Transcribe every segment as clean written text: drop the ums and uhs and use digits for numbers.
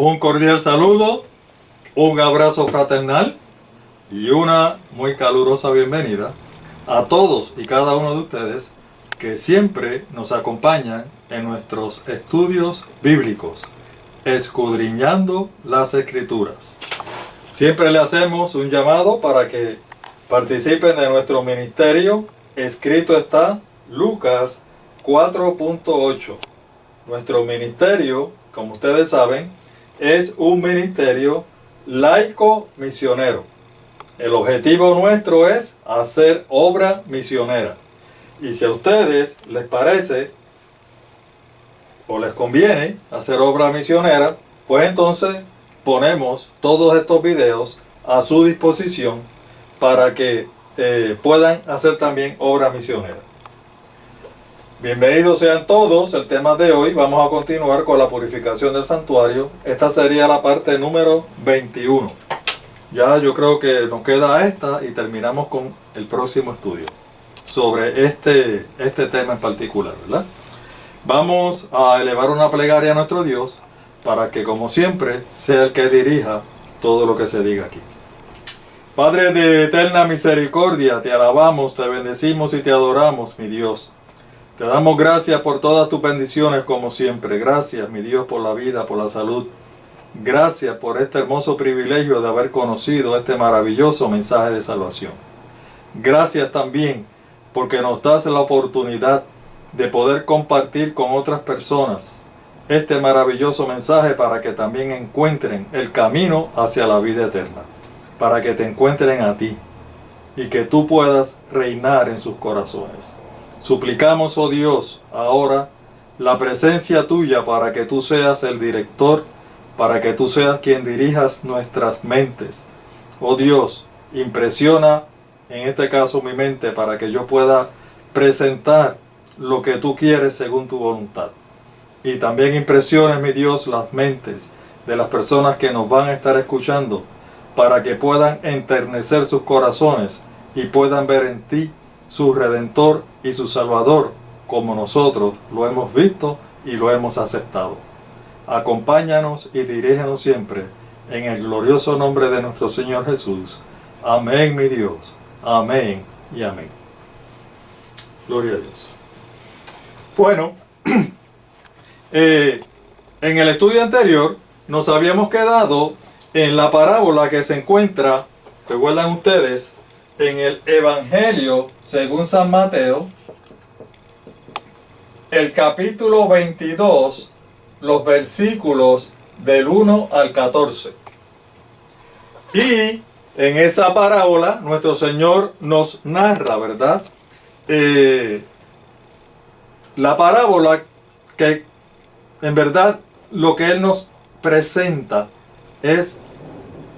Un cordial saludo, un abrazo fraternal y una muy calurosa bienvenida a todos y cada uno de ustedes que siempre nos acompañan en nuestros estudios bíblicos, escudriñando las Escrituras. Siempre le hacemos un llamado para que participen de nuestro ministerio. Escrito está Lucas 4.8. Nuestro ministerio, como ustedes saben, es un ministerio laico misionero. El objetivo nuestro es hacer obra misionera. Y si a ustedes les parece o les conviene hacer obra misionera, pues entonces ponemos todos estos videos a su disposición para que puedan hacer también obra misionera. Bienvenidos sean todos. El tema de hoy, vamos a continuar con la purificación del santuario. Esta sería la parte número 21. Ya yo creo que nos queda esta y terminamos con el próximo estudio sobre este tema en particular, ¿verdad? Vamos a elevar una plegaria a nuestro Dios para que, como siempre, sea el que dirija todo lo que se diga aquí. Padre de eterna misericordia, te alabamos, te bendecimos y te adoramos, mi Dios. Te damos gracias por todas tus bendiciones como siempre. Gracias, mi Dios, por la vida, por la salud. Gracias por este hermoso privilegio de haber conocido este maravilloso mensaje de salvación. Gracias también porque nos das la oportunidad de poder compartir con otras personas este maravilloso mensaje para que también encuentren el camino hacia la vida eterna. Para que te encuentren a ti y que tú puedas reinar en sus corazones. Suplicamos, oh Dios, ahora la presencia tuya para que tú seas el director, para que tú seas quien dirijas nuestras mentes. Oh Dios, impresiona en este caso mi mente para que yo pueda presentar lo que tú quieres según tu voluntad. Y también impresiones, mi Dios, las mentes de las personas que nos van a estar escuchando para que puedan enternecer sus corazones y puedan ver en ti su Redentor y su Salvador, como nosotros lo hemos visto y lo hemos aceptado. Acompáñanos y dirígenos siempre en el glorioso nombre de nuestro Señor Jesús. Amén, mi Dios. Amén y amén. Gloria a Dios. Bueno, en el estudio anterior nos habíamos quedado en la parábola que se encuentra, recuerdan ustedes, en el Evangelio según San Mateo, el capítulo 22, los versículos del 1 al 14. Y en esa parábola nuestro Señor nos narra, ¿verdad? La parábola que en verdad lo que Él nos presenta es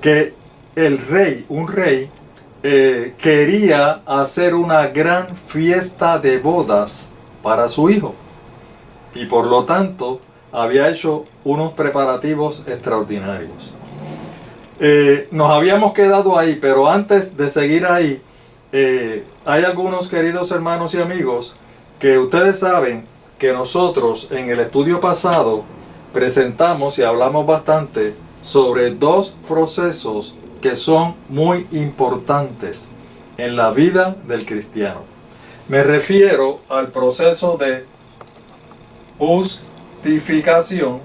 que un rey, quería hacer una gran fiesta de bodas para su hijo. Y por lo tanto, había hecho unos preparativos extraordinarios. Nos habíamos quedado ahí, pero antes de seguir ahí, hay algunos queridos hermanos y amigos que ustedes saben que nosotros en el estudio pasado presentamos y hablamos bastante sobre dos procesos que son muy importantes en la vida del cristiano. Me refiero al proceso de justificación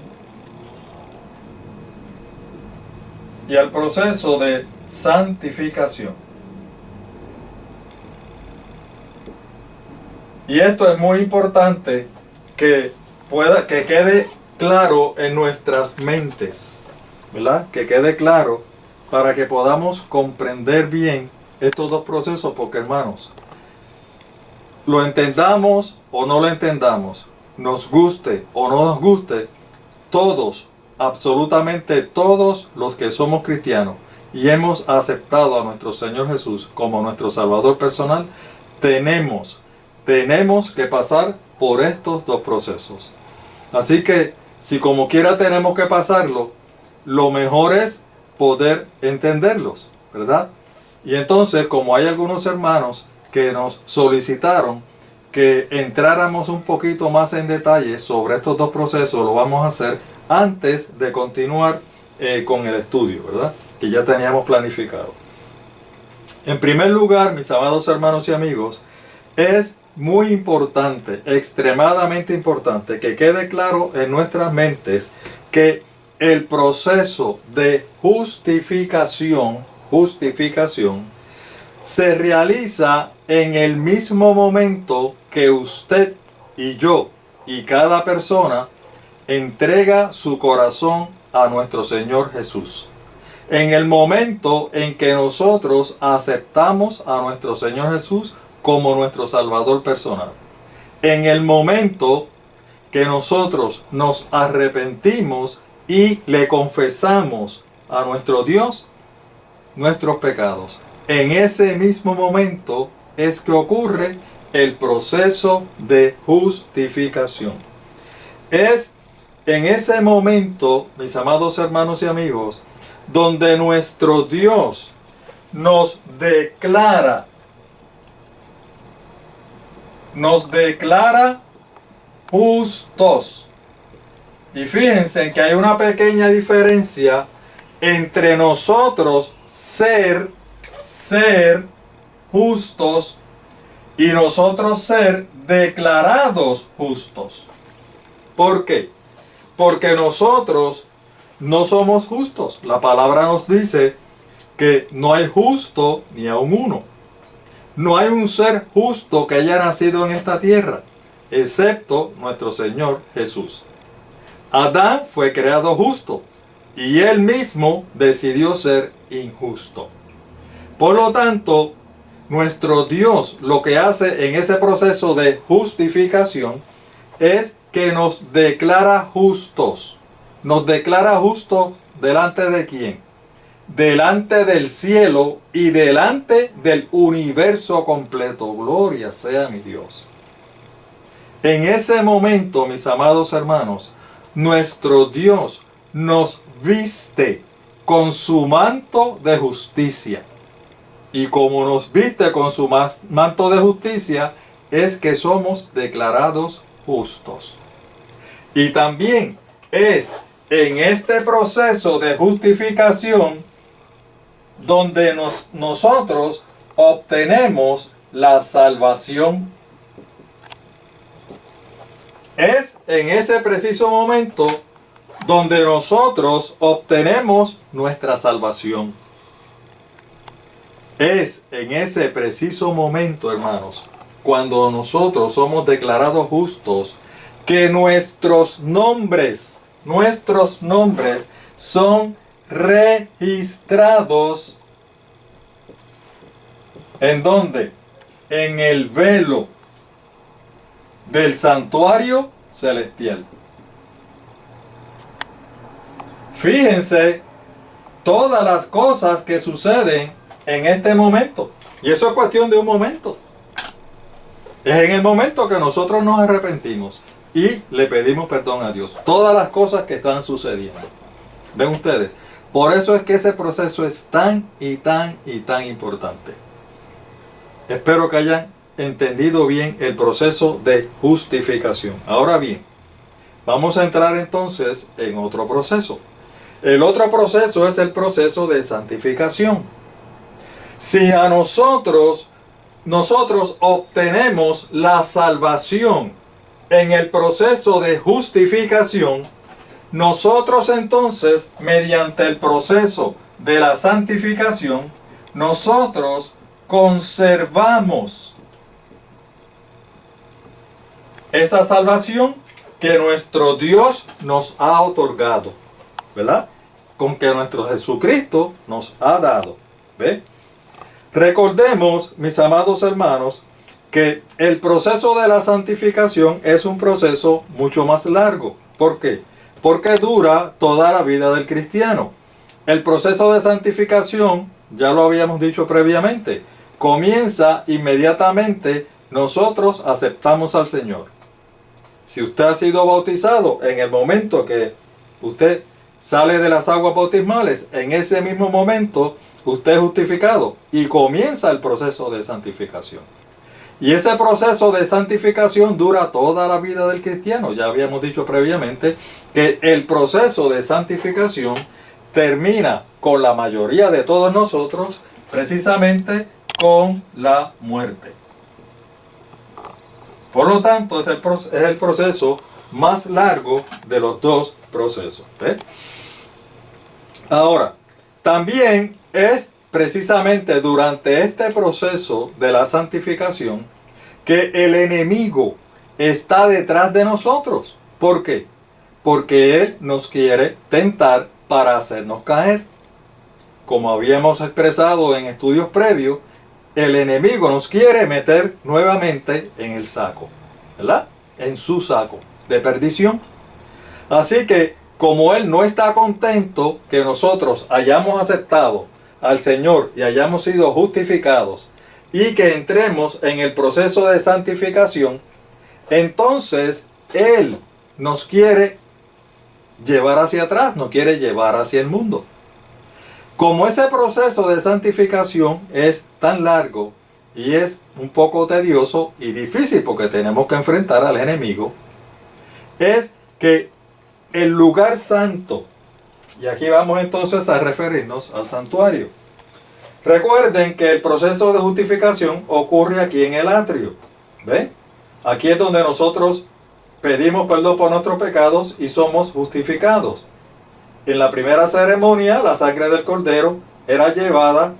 y al proceso de santificación. Y esto es muy importante que quede claro en nuestras mentes, ¿verdad? Que quede claro para que podamos comprender bien estos dos procesos, porque hermanos, lo entendamos o no lo entendamos, nos guste o no nos guste, todos, absolutamente todos los que somos cristianos y hemos aceptado a nuestro Señor Jesús como nuestro Salvador personal, tenemos que pasar por estos dos procesos. Así que, si como quiera tenemos que pasarlo, lo mejor es poder entenderlos, ¿verdad? Y entonces, como hay algunos hermanos que nos solicitaron que entráramos un poquito más en detalle sobre estos dos procesos, lo vamos a hacer antes de continuar con el estudio, ¿verdad? Que ya teníamos planificado. En primer lugar, mis amados hermanos y amigos, es muy importante, extremadamente importante, que quede claro en nuestras mentes que el proceso de justificación se realiza en el mismo momento que usted y yo y cada persona entrega su corazón a nuestro Señor Jesús. En el momento en que nosotros aceptamos a nuestro Señor Jesús como nuestro Salvador personal. En el momento que nosotros nos arrepentimos y le confesamos a nuestro Dios nuestros pecados. En ese mismo momento es que ocurre el proceso de justificación. Es en ese momento, mis amados hermanos y amigos, donde nuestro Dios nos declara justos. Y fíjense que hay una pequeña diferencia entre nosotros ser justos y nosotros ser declarados justos. ¿Por qué? Porque nosotros no somos justos. La palabra nos dice que no hay justo ni aun uno. No hay un ser justo que haya nacido en esta tierra, excepto nuestro Señor Jesús. Adán fue creado justo y él mismo decidió ser injusto. Por lo tanto, nuestro Dios lo que hace en ese proceso de justificación es que nos declara justos. Nos declara justos delante de ¿quién? Delante del cielo y delante del universo completo. Gloria sea mi Dios. En ese momento, mis amados hermanos, nuestro Dios nos viste con su manto de justicia. Y como nos viste con su manto de justicia, es que somos declarados justos. Y también es en este proceso de justificación donde nosotros obtenemos la salvación. Es en ese preciso momento donde nosotros obtenemos nuestra salvación. Es en ese preciso momento, hermanos, cuando nosotros somos declarados justos, que nuestros nombres son registrados. ¿En dónde? En el velo del santuario celestial. Fíjense todas las cosas que suceden en este momento. Y eso es cuestión de un momento. Es en el momento que nosotros nos arrepentimos y le pedimos perdón a Dios. Todas las cosas que están sucediendo. ¿Ven ustedes? Por eso es que ese proceso es tan importante. Espero que hayan entendido bien el proceso de justificación. Ahora bien, vamos a entrar entonces en otro proceso. El otro proceso es el proceso de santificación. Si a nosotros obtenemos la salvación en el proceso de justificación, nosotros entonces, mediante el proceso de la santificación, nosotros conservamos esa salvación que nuestro Dios nos ha otorgado, ¿verdad? Con que nuestro Jesucristo nos ha dado. ¿Ve? Recordemos, mis amados hermanos, que el proceso de la santificación es un proceso mucho más largo. ¿Por qué? Porque dura toda la vida del cristiano. El proceso de santificación, ya lo habíamos dicho previamente, comienza inmediatamente nosotros aceptamos al Señor. Si usted ha sido bautizado en el momento que usted sale de las aguas bautismales, en ese mismo momento usted es justificado y comienza el proceso de santificación. Y ese proceso de santificación dura toda la vida del cristiano. Ya habíamos dicho previamente que el proceso de santificación termina con la mayoría de todos nosotros precisamente con la muerte. Por lo tanto, es el proceso más largo de los dos procesos. ¿Ve? Ahora, también es precisamente durante este proceso de la santificación que el enemigo está detrás de nosotros. ¿Por qué? Porque él nos quiere tentar para hacernos caer. Como habíamos expresado en estudios previos, el enemigo nos quiere meter nuevamente en el saco, ¿verdad? En su saco de perdición. Así que, como él no está contento que nosotros hayamos aceptado al Señor y hayamos sido justificados y que entremos en el proceso de santificación, entonces él nos quiere llevar hacia atrás, nos quiere llevar hacia el mundo. Como ese proceso de santificación es tan largo y es un poco tedioso y difícil porque tenemos que enfrentar al enemigo, es que el lugar santo, y aquí vamos entonces a referirnos al santuario. Recuerden que el proceso de justificación ocurre aquí en el atrio. ¿Ven? Aquí es donde nosotros pedimos perdón por nuestros pecados y somos justificados. En la primera ceremonia, la sangre del cordero era llevada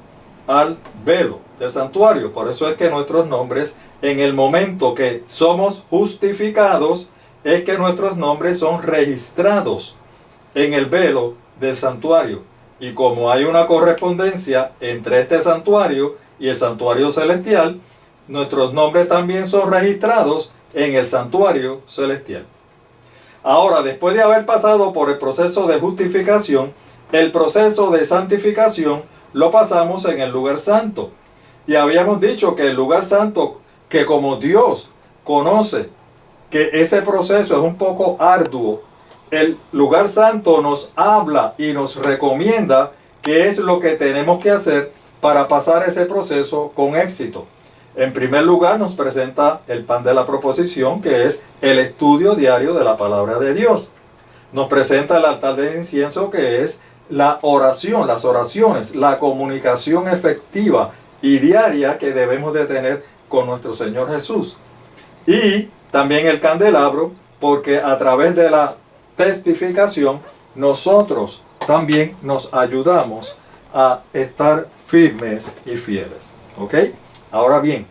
al velo del santuario. Por eso es que nuestros nombres, en el momento que somos justificados, es que nuestros nombres son registrados en el velo del santuario. Y como hay una correspondencia entre este santuario y el santuario celestial, nuestros nombres también son registrados en el santuario celestial. Ahora, después de haber pasado por el proceso de justificación, el proceso de santificación lo pasamos en el lugar santo. Y habíamos dicho que el lugar santo, que como Dios conoce que ese proceso es un poco arduo, el lugar santo nos habla y nos recomienda qué es lo que tenemos que hacer para pasar ese proceso con éxito. En primer lugar, nos presenta el pan de la proposición, que es el estudio diario de la palabra de Dios. Nos presenta el altar de incienso, que es la oración, las oraciones, la comunicación efectiva y diaria que debemos de tener con nuestro Señor Jesús. Y también el candelabro, porque a través de la testificación, nosotros también nos ayudamos a estar firmes y fieles. ¿Ok? Ahora bien,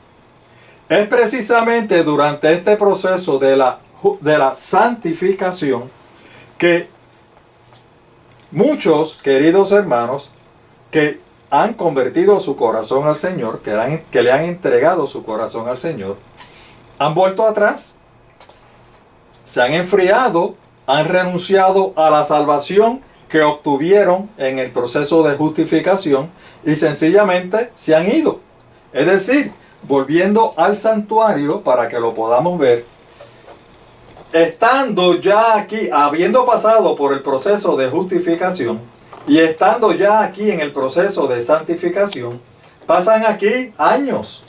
es precisamente durante este proceso de la santificación que muchos queridos hermanos que han convertido su corazón al Señor, que le han entregado su corazón al Señor, han vuelto atrás, se han enfriado, han renunciado a la salvación que obtuvieron en el proceso de justificación y sencillamente se han ido. Es decir, volviendo al santuario para que lo podamos ver, estando ya aquí, habiendo pasado por el proceso de justificación y estando ya aquí en el proceso de santificación, pasan aquí años,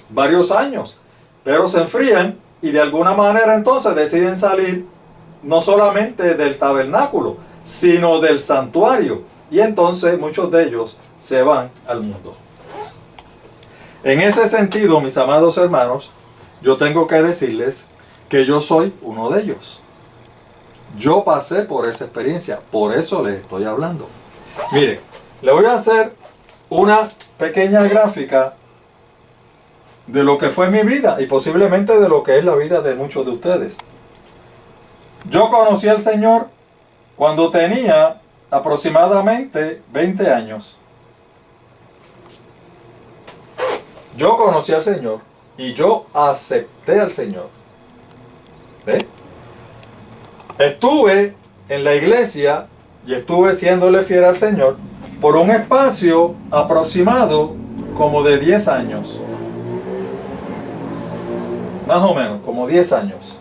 varios años, pero se enfrían y de alguna manera entonces deciden salir no solamente del tabernáculo, sino del santuario, y entonces muchos de ellos se van al mundo. En ese sentido, mis amados hermanos, yo tengo que decirles que yo soy uno de ellos. Yo pasé por esa experiencia, por eso les estoy hablando. Miren, le voy a hacer una pequeña gráfica de lo que fue mi vida y posiblemente de lo que es la vida de muchos de ustedes. Yo conocí al Señor cuando tenía aproximadamente 20 años. Yo conocí al Señor y yo acepté al Señor. ¿Ve? Estuve en la iglesia y estuve siéndole fiel al Señor por un espacio aproximado como de 10 años. Más o menos, como 10 años.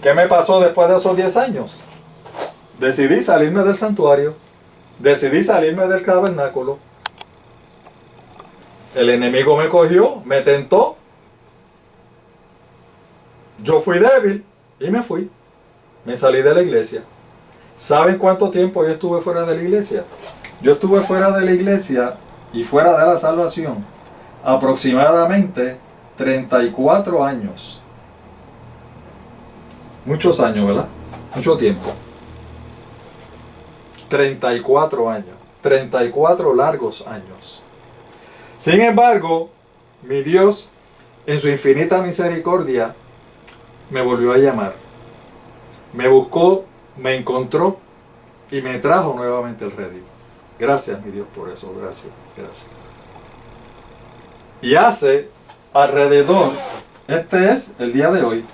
¿Qué me pasó después de esos 10 años? Decidí salirme del santuario, decidí salirme del tabernáculo. El enemigo me cogió, me tentó. Yo fui débil y me fui. Me salí de la iglesia. ¿Saben cuánto tiempo yo estuve fuera de la iglesia? Yo estuve fuera de la iglesia y fuera de la salvación aproximadamente 34 años. Muchos años, ¿verdad? Mucho tiempo. 34 años. 34 largos años. Sin embargo, mi Dios, en su infinita misericordia, me volvió a llamar. Me buscó, me encontró y me trajo nuevamente el redil. Gracias, mi Dios, por eso. Gracias, gracias. Y hace alrededor, este es el día de hoy,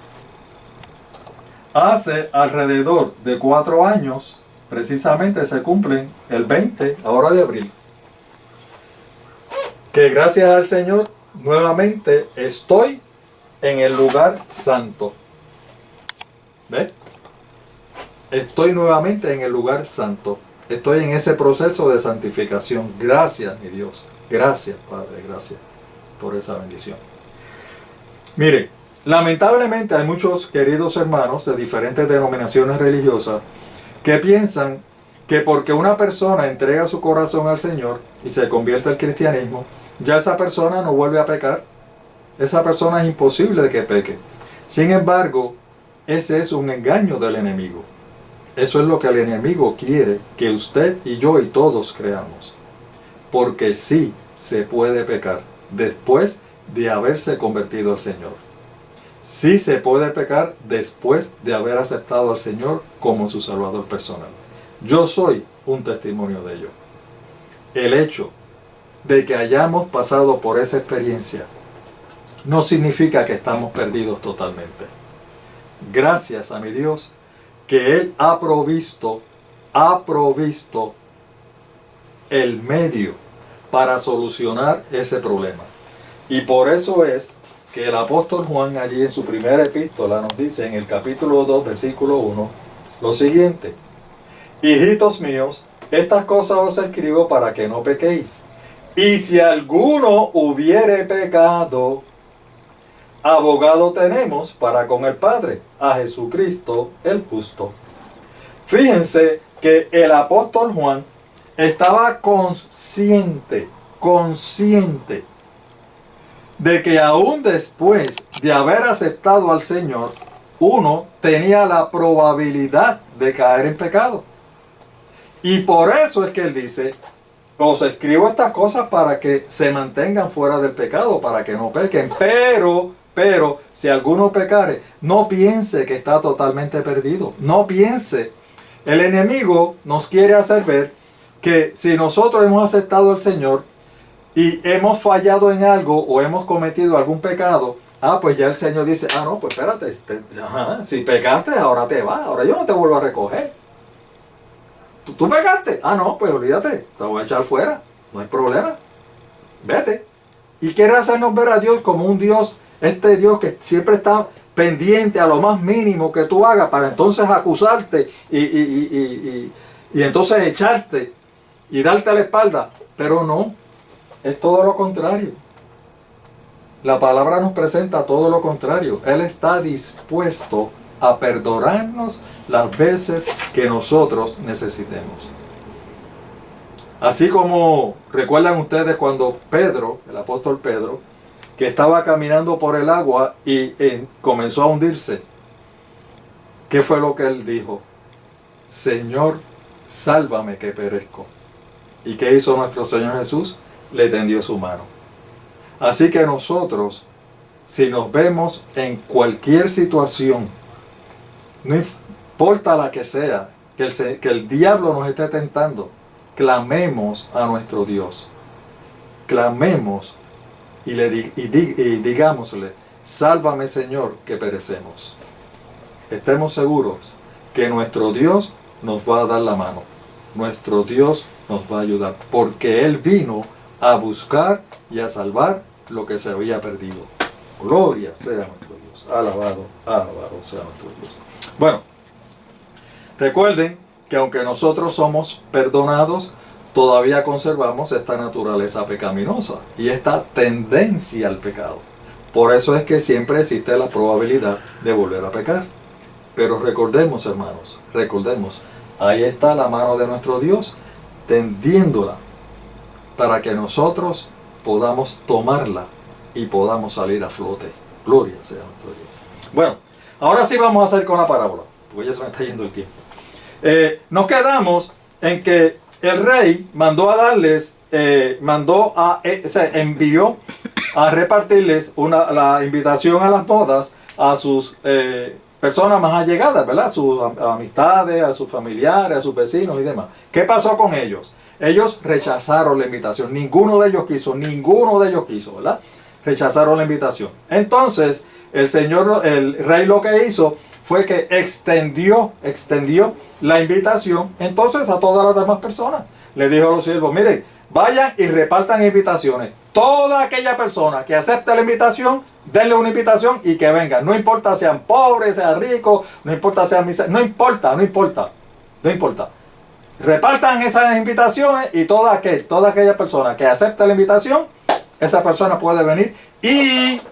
hace alrededor de 4 años, precisamente se cumplen el 20 ahora de abril, que gracias al Señor nuevamente estoy en el lugar santo. ¿Ves? Estoy nuevamente en el lugar santo. Estoy en ese proceso de santificación. Gracias, mi Dios. Gracias, Padre. Gracias por esa bendición. Mire, lamentablemente hay muchos queridos hermanos de diferentes denominaciones religiosas que piensan que porque una persona entrega su corazón al Señor y se convierte al cristianismo, ya esa persona no vuelve a pecar. Esa persona es imposible de que peque. Sin embargo, ese es un engaño del enemigo. Eso es lo que el enemigo quiere que usted y yo y todos creamos. Porque sí se puede pecar después de haberse convertido al Señor. Sí se puede pecar después de haber aceptado al Señor como su Salvador personal. Yo soy un testimonio de ello. El hecho de que hayamos pasado por esa experiencia no significa que estamos perdidos totalmente. Gracias a mi Dios que Él ha provisto el medio para solucionar ese problema. Y por eso es que el apóstol Juan allí en su primera epístola nos dice en el capítulo 2, versículo 1, lo siguiente: hijitos míos, estas cosas os escribo para que no pequéis. Y si alguno hubiere pecado, abogado tenemos para con el Padre, a Jesucristo el justo. Fíjense que el apóstol Juan estaba consciente de que aún después de haber aceptado al Señor, uno tenía la probabilidad de caer en pecado. Y por eso es que él dice: os escribo estas cosas para que se mantengan fuera del pecado, para que no pequen. Pero si alguno pecare, no piense que está totalmente perdido. No piense. El enemigo nos quiere hacer ver que si nosotros hemos aceptado al Señor y hemos fallado en algo o hemos cometido algún pecado, pues ya el Señor dice: no, pues espérate, si pecaste, ahora te vas, ahora yo no te vuelvo a recoger. ¿Tú pecaste? No, pues olvídate, te voy a echar fuera, no hay problema, vete. Y quiere hacernos ver a Dios como un Dios, este Dios que siempre está pendiente a lo más mínimo que tú hagas para entonces acusarte y entonces echarte y darte a la espalda. Pero no, es todo lo contrario. La palabra nos presenta todo lo contrario. Él está dispuesto a perdonarnos las veces que nosotros necesitemos. Así como recuerdan ustedes cuando Pedro, el apóstol Pedro, que estaba caminando por el agua y comenzó a hundirse, ¿qué fue lo que él dijo? Señor, sálvame que perezco. ¿Y qué hizo nuestro Señor Jesús? Le tendió su mano. Así que nosotros, si nos vemos en cualquier situación, no importa la que sea, que el diablo nos esté tentando, clamemos a nuestro Dios. Clamemos y digámosle: sálvame, Señor, que perecemos. Estemos seguros que nuestro Dios nos va a dar la mano. Nuestro Dios nos va a ayudar, porque Él vino a buscar y a salvar lo que se había perdido. Gloria sea nuestro Dios. Alabado sea nuestro Dios. Bueno, recuerden que aunque nosotros somos perdonados, todavía conservamos esta naturaleza pecaminosa y esta tendencia al pecado. Por eso es que siempre existe la probabilidad de volver a pecar. Pero recordemos, hermanos, recordemos, Ahí está la mano de nuestro Dios tendiéndola para que nosotros podamos tomarla y podamos salir a flote. Gloria sea nuestro Dios. Bueno, ahora sí vamos a hacer con la parábola, porque ya se me está yendo el tiempo. Nos quedamos en que el rey mandó a darles, envió a repartirles la invitación a las bodas a sus personas más allegadas, ¿verdad? A sus amistades, a sus familiares, a sus vecinos y demás. ¿Qué pasó con ellos? Ellos rechazaron la invitación. Ninguno de ellos quiso, ¿verdad? Rechazaron la invitación. Entonces, el rey lo que hizo fue que extendió la invitación entonces a todas las demás personas. Le dijo a los siervos, miren, vayan y repartan invitaciones. Toda aquella persona que acepte la invitación, denle una invitación y que vengan. No importa sean pobres, sean ricos, no importa sean miserables, no importa. Repartan esas invitaciones y toda aquella persona que acepte la invitación, esa persona puede venir y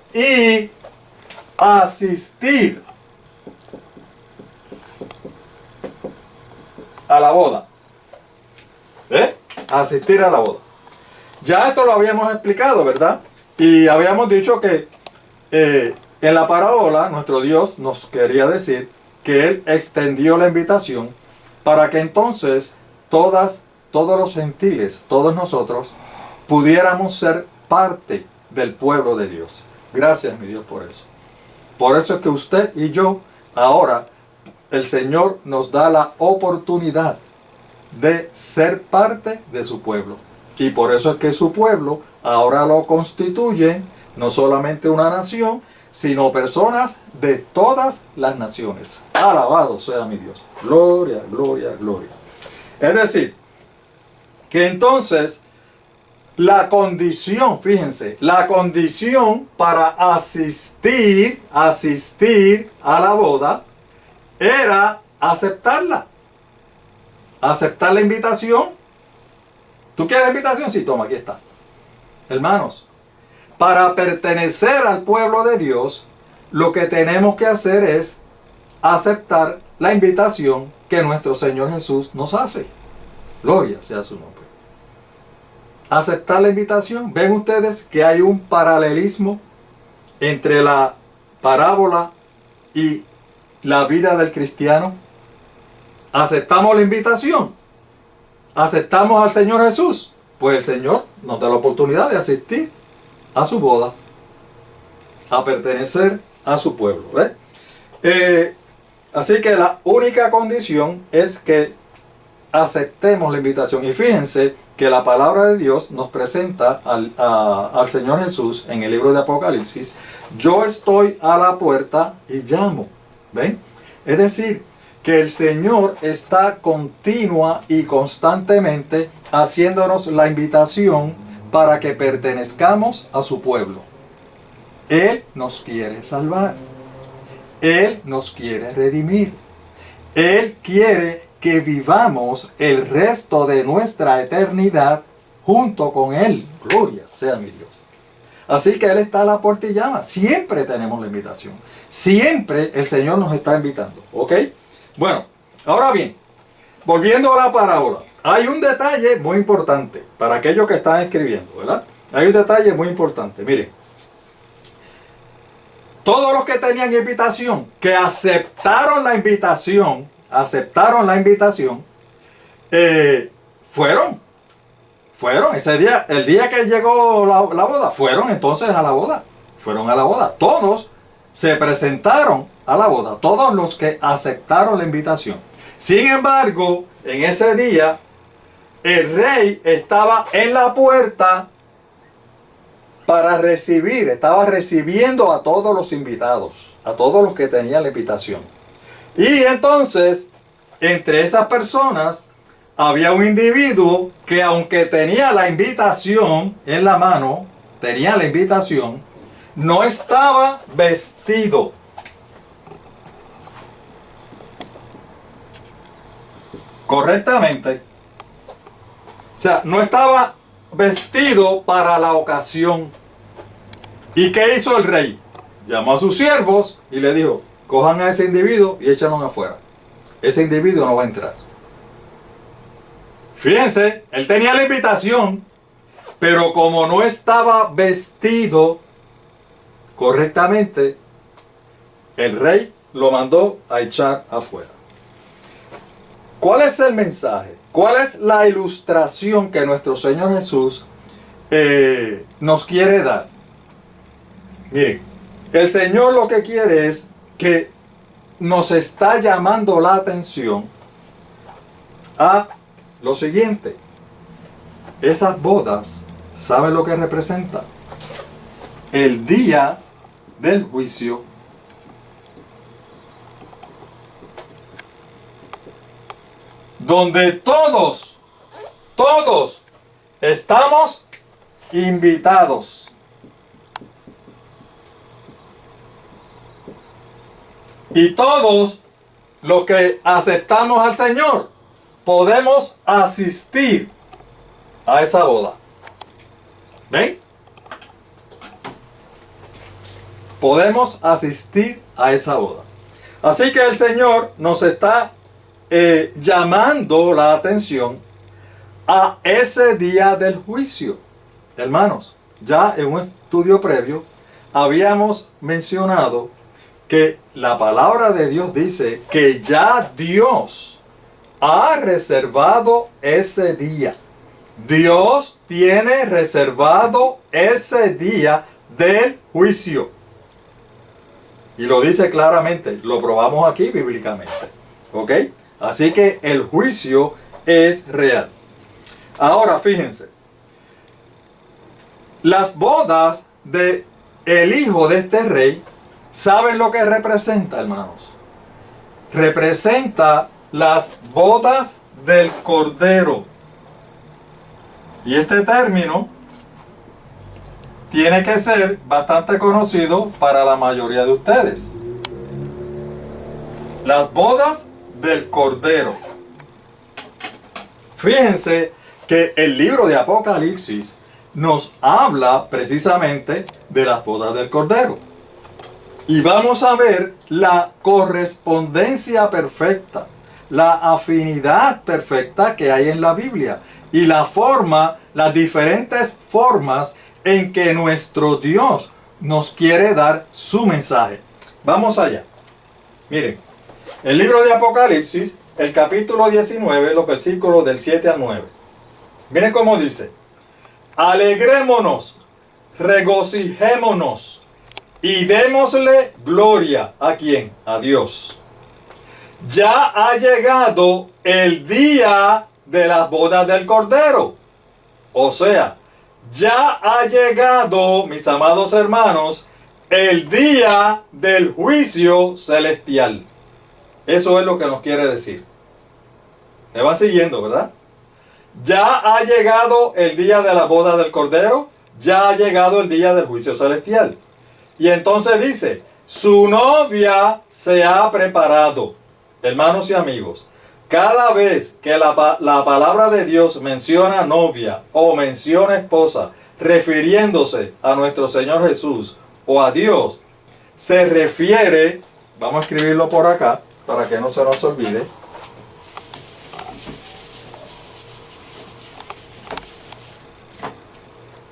asistir a la boda. Asistir a la boda. Ya esto lo habíamos explicado, ¿verdad? Y habíamos dicho que en la parábola nuestro Dios nos quería decir que Él extendió la invitación para que entonces todos los gentiles, todos nosotros, pudiéramos ser parte del pueblo de Dios. Gracias, mi Dios, por eso. Por eso es que usted y yo, ahora, el Señor nos da la oportunidad de ser parte de su pueblo. Y por eso es que su pueblo ahora lo constituye no solamente una nación, sino personas de todas las naciones. Alabado sea mi Dios. Gloria, gloria, gloria. Es decir, que entonces la condición, fíjense, la condición para asistir a la boda era aceptarla. Aceptar la invitación. ¿Tú quieres la invitación? Sí, toma, aquí está. Hermanos, para pertenecer al pueblo de Dios, lo que tenemos que hacer es aceptar la invitación que nuestro Señor Jesús nos hace. Gloria sea su nombre. Aceptar la invitación. ¿Ven ustedes que hay un paralelismo entre la parábola y la vida del cristiano? Aceptamos la invitación. Aceptamos al Señor Jesús. Pues el Señor nos da la oportunidad de asistir a su boda, a pertenecer a su pueblo. Así que la única condición es que aceptemos la invitación. Y fíjense que la palabra de Dios nos presenta al Señor Jesús en el libro de Apocalipsis. Yo estoy a la puerta y llamo. ¿Ven? Es decir, que el Señor está continua y constantemente haciéndonos la invitación para que pertenezcamos a su pueblo. Él nos quiere salvar. Él nos quiere redimir. Él quiere que vivamos el resto de nuestra eternidad junto con Él. Gloria sea mi Dios. Así que Él está a la puerta y llama. Siempre tenemos la invitación. Siempre el Señor nos está invitando. ¿Ok? Bueno, ahora bien, volviendo a la parábola, hay un detalle muy importante para aquellos que están escribiendo, ¿verdad? Hay un detalle muy importante. Miren, todos los que tenían invitación, que aceptaron la invitación, fueron ese día, el día que llegó la boda, fueron entonces a la boda. Todos se presentaron a la boda, todos los que aceptaron la invitación. Sin embargo, en ese día, el rey estaba en la puerta estaba recibiendo a todos los invitados, a todos los que tenían la invitación. Y entonces, entre esas personas, había un individuo que, aunque tenía la invitación en la mano, no estaba vestido. Correctamente. O sea, no estaba vestido para la ocasión. ¿Y qué hizo el rey? Llamó a sus siervos y le dijo, cojan a ese individuo y échanlo afuera. Ese individuo no va a entrar. Fíjense, él tenía la invitación, pero como no estaba vestido correctamente, el rey lo mandó a echar afuera. ¿Cuál es el mensaje? ¿Cuál es la ilustración que nuestro Señor Jesús nos quiere dar? Miren, el Señor lo que quiere es que nos está llamando la atención a lo siguiente. Esas bodas, ¿saben lo que representan? El día del juicio, donde todos estamos invitados. Y todos los que aceptamos al Señor podemos asistir a esa boda. ¿Ven? Podemos asistir a esa boda. Así que el Señor nos está llamando la atención a ese día del juicio. Hermanos, ya en un estudio previo habíamos mencionado que la palabra de Dios dice que ya Dios ha reservado ese día. Dios tiene reservado ese día del juicio. Y lo dice claramente, lo probamos aquí bíblicamente. ¿Ok? Así que el juicio es real. Ahora fíjense, las bodas de el hijo de este rey, ¿saben lo que representa, hermanos? Representa las bodas del Cordero. Y este término tiene que ser bastante conocido para la mayoría de ustedes. Las bodas del Cordero. Fíjense que el libro de Apocalipsis nos habla precisamente de las bodas del Cordero. Y vamos a ver la correspondencia perfecta, la afinidad perfecta que hay en la Biblia y la forma, las diferentes formas en que nuestro Dios nos quiere dar su mensaje. Vamos allá. Miren, el libro de Apocalipsis, el capítulo 19, los versículos del 7 al 9. Miren cómo dice: alegrémonos, regocijémonos y démosle gloria. ¿A quién? A Dios. Ya ha llegado el día de las bodas del Cordero. O sea, ya ha llegado, mis amados hermanos, el día del juicio celestial. Eso es lo que nos quiere decir. Me van siguiendo, ¿verdad? Ya ha llegado el día de la boda del Cordero. Ya ha llegado el día del juicio celestial. Y entonces dice, su novia se ha preparado. Hermanos y amigos, cada vez que la palabra de Dios menciona novia o menciona esposa, refiriéndose a nuestro Señor Jesús o a Dios, se refiere, vamos a escribirlo por acá para que no se nos olvide.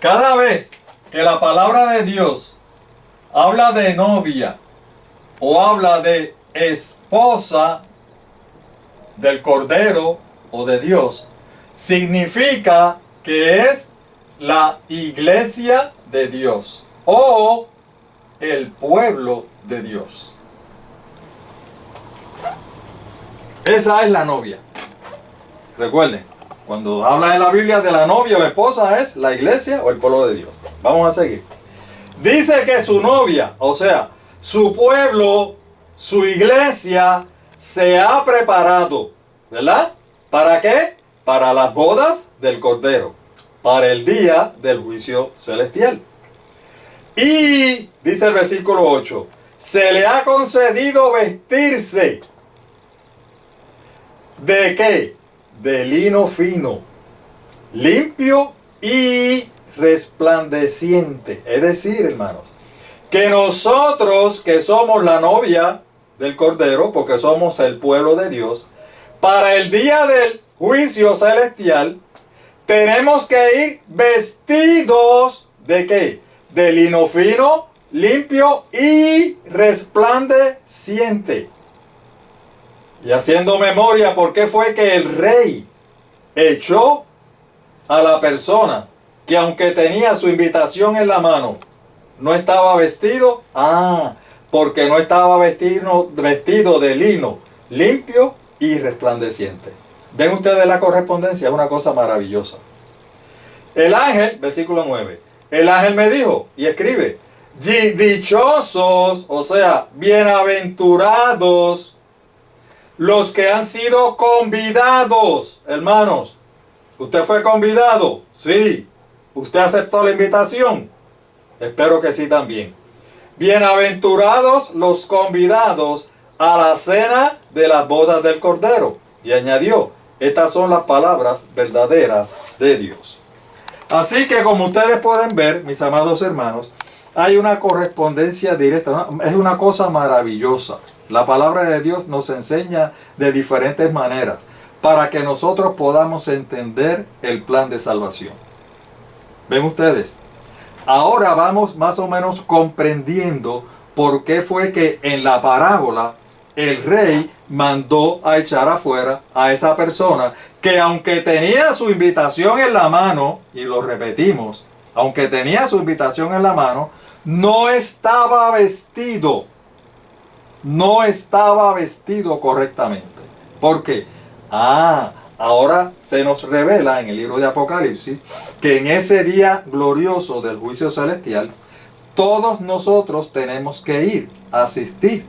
Cada vez que la palabra de Dios habla de novia o habla de esposa del Cordero o de Dios, significa que es la iglesia de Dios o el pueblo de Dios. Esa es la novia. Recuerden, cuando habla en la Biblia de la novia o la esposa, es la iglesia o el pueblo de Dios. Vamos a seguir. Dice que su novia, o sea, su pueblo, su iglesia, se ha preparado, ¿verdad? ¿Para qué? Para las bodas del Cordero, para el día del juicio celestial. Y, dice el versículo 8, se le ha concedido vestirse. ¿De qué? De lino fino, limpio y resplandeciente. Es decir, hermanos, que nosotros que somos la novia del Cordero, porque somos el pueblo de Dios, para el día del juicio celestial, tenemos que ir vestidos ¿de qué? De lino fino, limpio y resplandeciente. Y haciendo memoria, ¿por qué fue que el rey echó a la persona que aunque tenía su invitación en la mano, no estaba vestido? Porque no estaba vestido de lino limpio y resplandeciente. ¿Ven ustedes la correspondencia? Es una cosa maravillosa. El ángel, versículo 9, el ángel me dijo, y escribe, dichosos, o sea, bienaventurados, los que han sido convidados. Hermanos, ¿usted fue convidado? Sí. ¿Usted aceptó la invitación? Espero que sí también. Bienaventurados los convidados a la cena de las bodas del Cordero. Y añadió, estas son las palabras verdaderas de Dios. Así que como ustedes pueden ver, mis amados hermanos, hay una correspondencia directa. Es una cosa maravillosa. La palabra de Dios nos enseña de diferentes maneras para que nosotros podamos entender el plan de salvación. ¿Ven ustedes? Ahora vamos más o menos comprendiendo por qué fue que en la parábola el rey mandó a echar afuera a esa persona que aunque tenía su invitación en la mano, y lo repetimos, aunque tenía su invitación en la mano, no estaba vestido. No estaba vestido correctamente. ¿Por qué? Ahora se nos revela en el libro de Apocalipsis que en ese día glorioso del juicio celestial, todos nosotros tenemos que ir a asistir.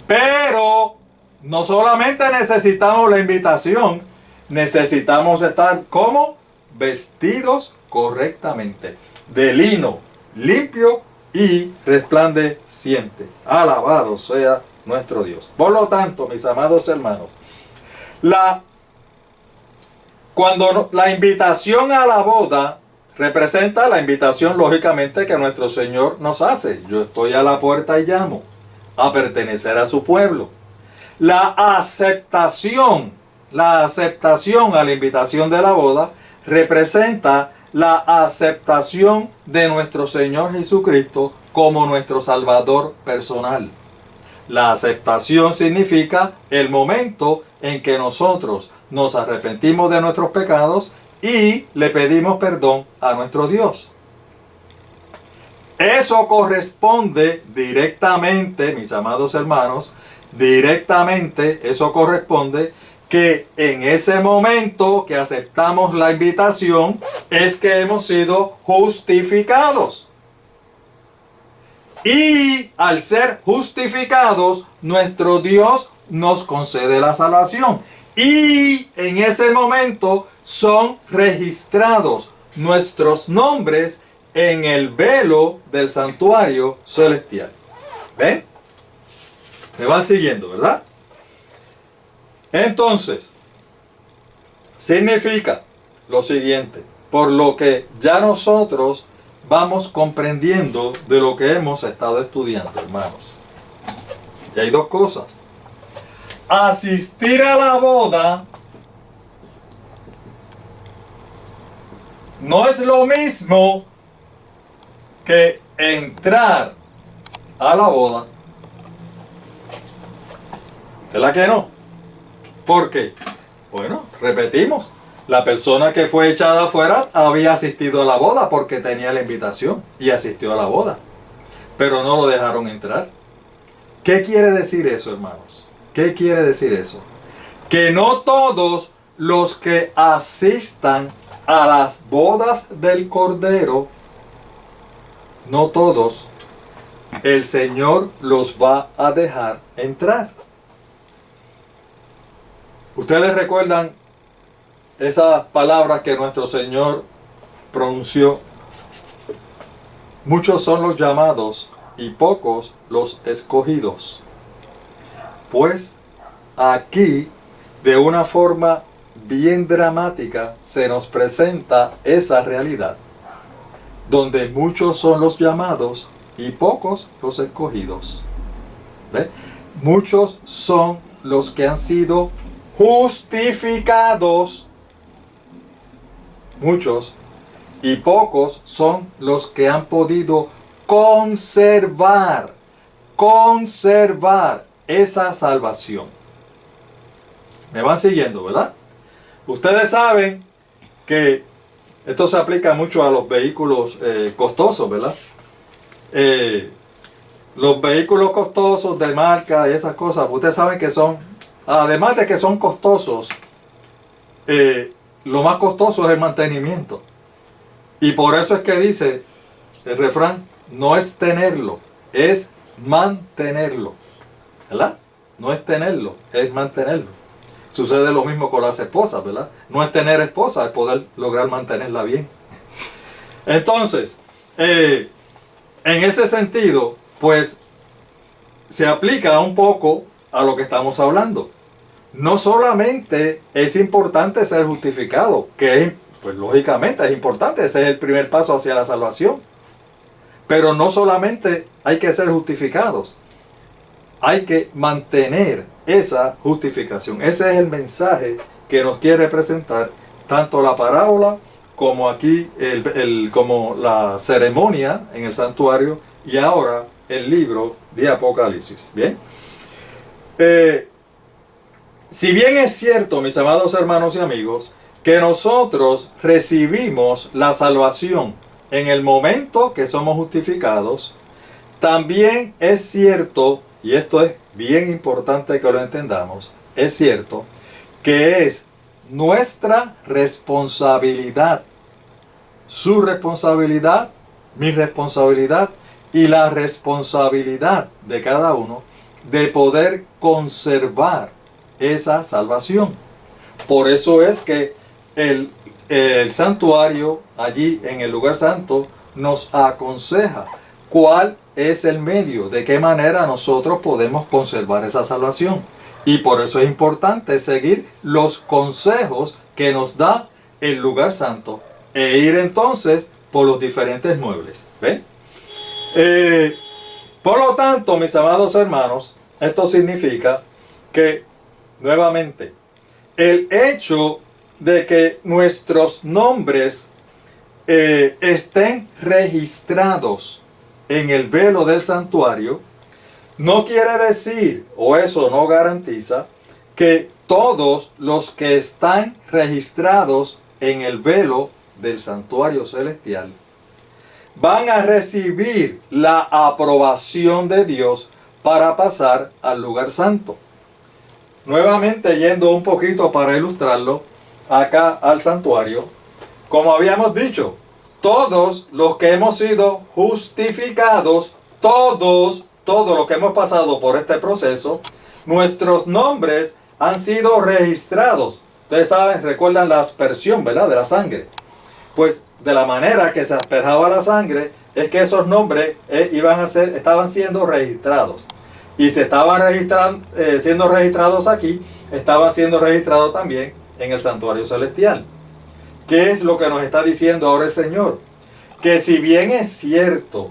Pero no solamente necesitamos la invitación, necesitamos estar como vestidos correctamente, de lino limpio y resplandeciente. Alabado sea nuestro Dios. Por lo tanto, mis amados hermanos, cuando la invitación a la boda representa la invitación lógicamente que nuestro Señor nos hace. Yo estoy a la puerta y llamo a pertenecer a su pueblo. La aceptación a la invitación de la boda representa la aceptación de nuestro Señor Jesucristo como nuestro Salvador personal. La aceptación significa el momento en que nosotros nos arrepentimos de nuestros pecados y le pedimos perdón a nuestro Dios. Eso corresponde directamente, mis amados hermanos, eso corresponde que en ese momento que aceptamos la invitación es que hemos sido justificados. Y al ser justificados, nuestro Dios nos concede la salvación. Y en ese momento son registrados nuestros nombres en el velo del santuario celestial. ¿Ven? Me van siguiendo, ¿verdad? Entonces, significa lo siguiente, por lo que ya nosotros vamos comprendiendo de lo que hemos estado estudiando, hermanos. Y hay dos cosas. Asistir a la boda no es lo mismo que entrar a la boda. ¿Verdad que no? ¿Por qué? Bueno, repetimos. La persona que fue echada afuera había asistido a la boda porque tenía la invitación y asistió a la boda. Pero no lo dejaron entrar. ¿Qué quiere decir eso, hermanos? ¿Qué quiere decir eso? Que no todos los que asistan a las bodas del Cordero, no todos, el Señor los va a dejar entrar. ¿Ustedes recuerdan esas palabras que nuestro Señor pronunció? Muchos son los llamados y pocos los escogidos. Pues aquí, de una forma bien dramática, se nos presenta esa realidad, donde muchos son los llamados y pocos los escogidos. ¿Ve? Muchos son los que han sido justificados, muchos, y pocos son los que han podido conservar esa salvación. ¿Me van siguiendo, verdad? Ustedes saben que esto se aplica mucho a los vehículos costosos, ¿verdad? Los vehículos costosos de marca y esas cosas, ustedes saben que son, además de que son costosos, lo más costoso es el mantenimiento. Y por eso es que dice el refrán, no es tenerlo, es mantenerlo. ¿Verdad? No es tenerlo, es mantenerlo. Sucede lo mismo con las esposas, ¿verdad? No es tener esposa, es poder lograr mantenerla bien. Entonces, en ese sentido, pues, se aplica un poco a lo que estamos hablando. No solamente es importante ser justificado, que es, pues lógicamente es importante, ese es el primer paso hacia la salvación. Pero no solamente hay que ser justificados, hay que mantener esa justificación. Ese es el mensaje que nos quiere presentar tanto la parábola como aquí como la ceremonia en el santuario y ahora el libro de Apocalipsis. Bien. Si bien es cierto, mis amados hermanos y amigos, que nosotros recibimos la salvación en el momento que somos justificados, también es cierto, y esto es bien importante que lo entendamos, es cierto que es nuestra responsabilidad, su responsabilidad, mi responsabilidad y la responsabilidad de cada uno de poder conservar esa salvación. Por eso es que el santuario allí en el lugar santo nos aconseja cuál es el medio, de qué manera nosotros podemos conservar esa salvación. Y por eso es importante seguir los consejos que nos da el lugar santo e ir entonces por los diferentes muebles. ¿Ven? Por lo tanto, mis amados hermanos, esto significa que, nuevamente, el hecho de que nuestros nombres estén registrados en el velo del santuario, no quiere decir, o eso no garantiza, que todos los que están registrados en el velo del santuario celestial van a recibir la aprobación de Dios para pasar al lugar santo. Nuevamente, yendo un poquito para ilustrarlo, acá al santuario, como habíamos dicho, todos los que hemos sido justificados, todos los que hemos pasado por este proceso, nuestros nombres han sido registrados. Ustedes saben, recuerdan la aspersión, ¿verdad?, de la sangre. Pues de la manera que se asperjaba la sangre, es que esos nombres estaban siendo registrados. Y se estaban siendo registrados aquí, estaban siendo registrados también en el santuario celestial. ¿Qué es lo que nos está diciendo ahora el Señor? Que si bien es cierto,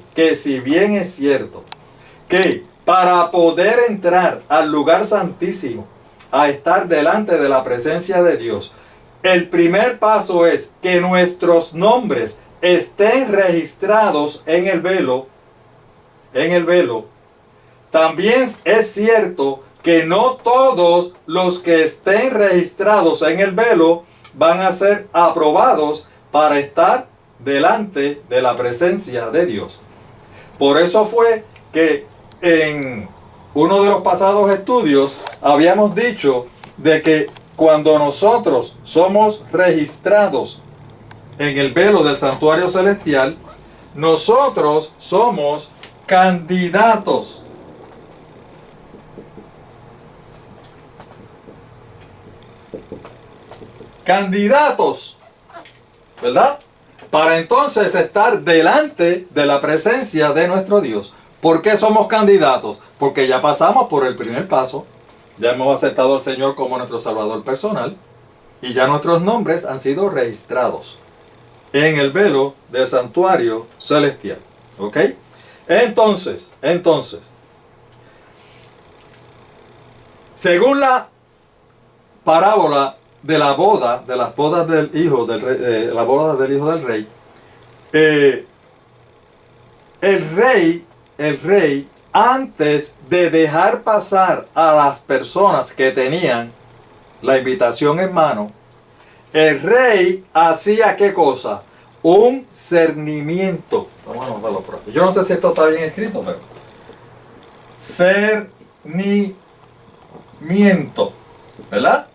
que para poder entrar al lugar santísimo, a estar delante de la presencia de Dios, el primer paso es que nuestros nombres estén registrados en el velo. También es cierto que no todos los que estén registrados en el velo van a ser aprobados para estar delante de la presencia de Dios. Por eso fue que en uno de los pasados estudios habíamos dicho de que cuando nosotros somos registrados en el velo del santuario celestial, nosotros somos candidatos. Candidatos, ¿verdad? Para entonces estar delante de la presencia de nuestro Dios. ¿Por qué somos candidatos? Porque ya pasamos por el primer paso, ya hemos aceptado al Señor como nuestro Salvador personal y ya nuestros nombres han sido registrados en el velo del santuario celestial. ¿Ok? Entonces, según la parábola de la boda, de las bodas del hijo del rey, la boda del hijo del rey, el rey, antes de dejar pasar a las personas que tenían la invitación en mano, el rey hacía ¿qué cosa? Un cernimiento. Vamos a anotarlo por aquí. Yo no sé si esto está bien escrito, pero cernimiento, ¿verdad?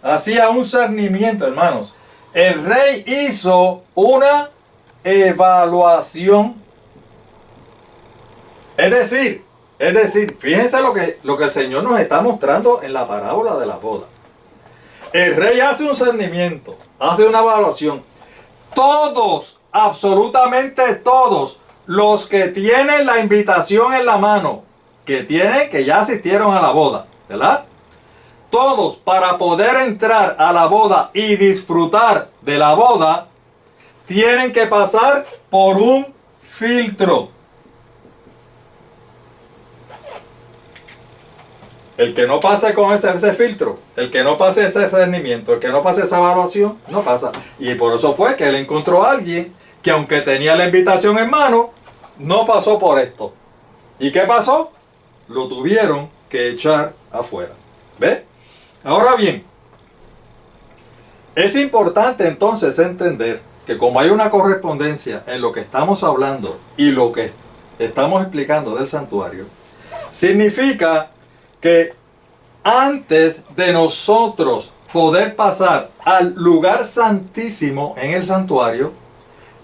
Hacía un cernimiento, hermanos. El rey hizo una evaluación. Es decir, fíjense lo que el Señor nos está mostrando en la parábola de la boda. El rey hace un cernimiento, hace una evaluación. Todos, absolutamente todos, los que tienen la invitación en la mano, que ya asistieron a la boda, ¿verdad? Todos, para poder entrar a la boda y disfrutar de la boda, tienen que pasar por un filtro. El que no pase con ese filtro, el que no pase ese rendimiento, el que no pase esa evaluación, no pasa. Y por eso fue que él encontró a alguien que, aunque tenía la invitación en mano, no pasó por esto. ¿Y qué pasó? Lo tuvieron que echar afuera. ¿Ve? Ahora bien, es importante entonces entender que como hay una correspondencia en lo que estamos hablando y lo que estamos explicando del santuario, significa que antes de nosotros poder pasar al lugar santísimo en el santuario,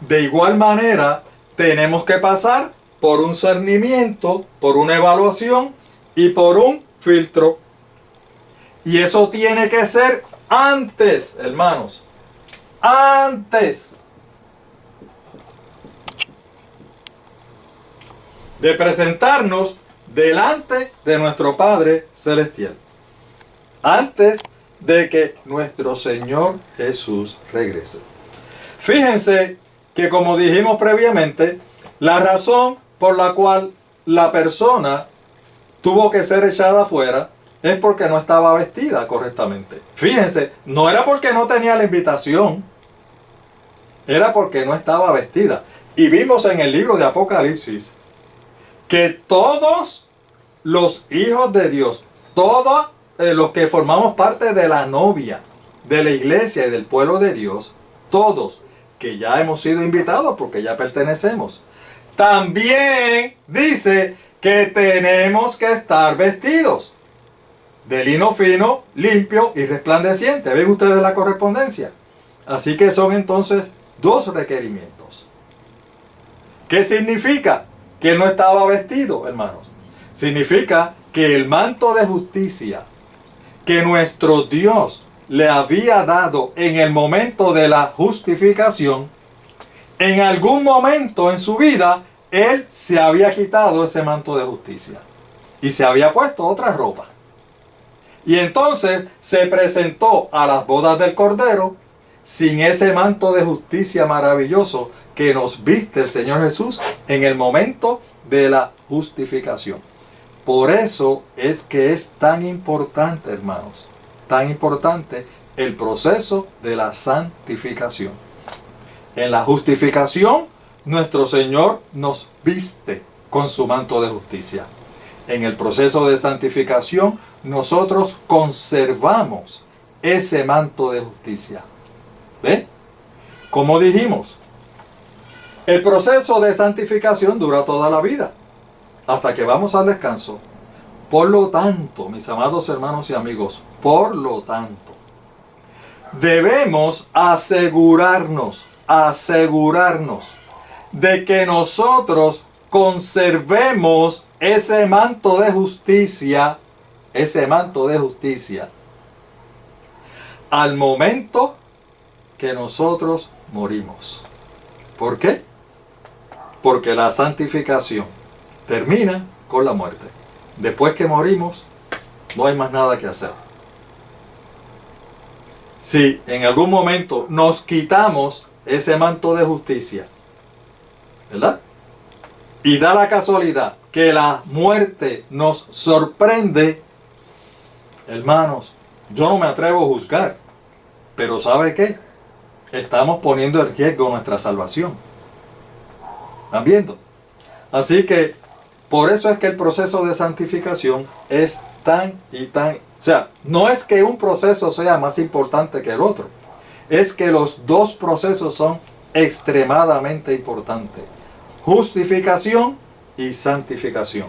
de igual manera tenemos que pasar por un cernimiento, por una evaluación y por un filtro. Y eso tiene que ser antes, hermanos. Antes de presentarnos delante de nuestro Padre Celestial. Antes de que nuestro Señor Jesús regrese. Fíjense que, como dijimos previamente, la razón por la cual la persona tuvo que ser echada afuera es porque no estaba vestida correctamente. Fíjense, no era porque no tenía la invitación, era porque no estaba vestida. Y vimos en el libro de Apocalipsis que todos los hijos de Dios, todos los que formamos parte de la novia, de la iglesia y del pueblo de Dios, todos que ya hemos sido invitados porque ya pertenecemos, también dice que tenemos que estar vestidos de lino fino, limpio y resplandeciente. ¿Ven ustedes la correspondencia? Así que son entonces dos requerimientos. ¿Qué significa? Que él no estaba vestido, hermanos. Significa que el manto de justicia que nuestro Dios le había dado en el momento de la justificación, en algún momento en su vida, él se había quitado ese manto de justicia y se había puesto otra ropa. Y entonces se presentó a las bodas del Cordero sin ese manto de justicia maravilloso que nos viste el Señor Jesús en el momento de la justificación. Por eso es que es tan importante, hermanos, tan importante el proceso de la santificación. En la justificación, nuestro Señor nos viste con su manto de justicia. En el proceso de santificación, nosotros conservamos ese manto de justicia. ¿Ve? Como dijimos, el proceso de santificación dura toda la vida, hasta que vamos al descanso. Por lo tanto, mis amados hermanos y amigos, por lo tanto, debemos asegurarnos de que nosotros conservemos ese manto de justicia, al momento que nosotros morimos. ¿Por qué? Porque la santificación termina con la muerte. Después que morimos, no hay más nada que hacer. Si en algún momento nos quitamos ese manto de justicia, ¿verdad? Y da la casualidad que la muerte nos sorprende, hermanos, Yo no me atrevo a juzgar, pero ¿sabe qué? Estamos poniendo en riesgo nuestra salvación. ¿Están viendo? Así que por eso es que el proceso de santificación es tan y tan... O sea, no es que un proceso sea más importante que el otro. Es que los dos procesos son extremadamente importantes. Justificación y santificación.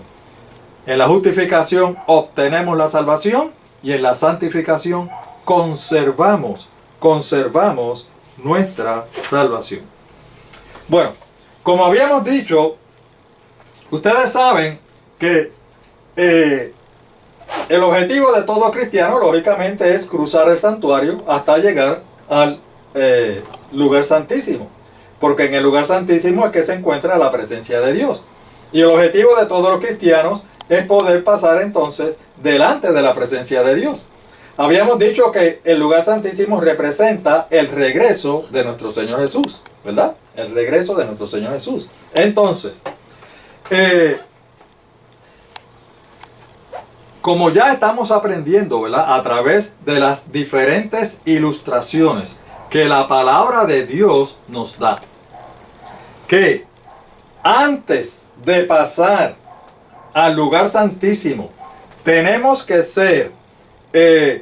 En la justificación obtenemos la salvación y en la santificación conservamos nuestra salvación. Bueno, como habíamos dicho, ustedes saben que el objetivo de todo cristiano, lógicamente, es cruzar el santuario hasta llegar al lugar santísimo. Porque en el lugar santísimo es que se encuentra la presencia de Dios. Y el objetivo de todos los cristianos es poder pasar entonces delante de la presencia de Dios. Habíamos dicho que el lugar santísimo representa el regreso de nuestro Señor Jesús, ¿verdad? El regreso de nuestro Señor Jesús. Entonces, como ya estamos aprendiendo, ¿verdad? A través de las diferentes ilustraciones que la palabra de Dios nos da, que antes de pasar al lugar santísimo, tenemos que ser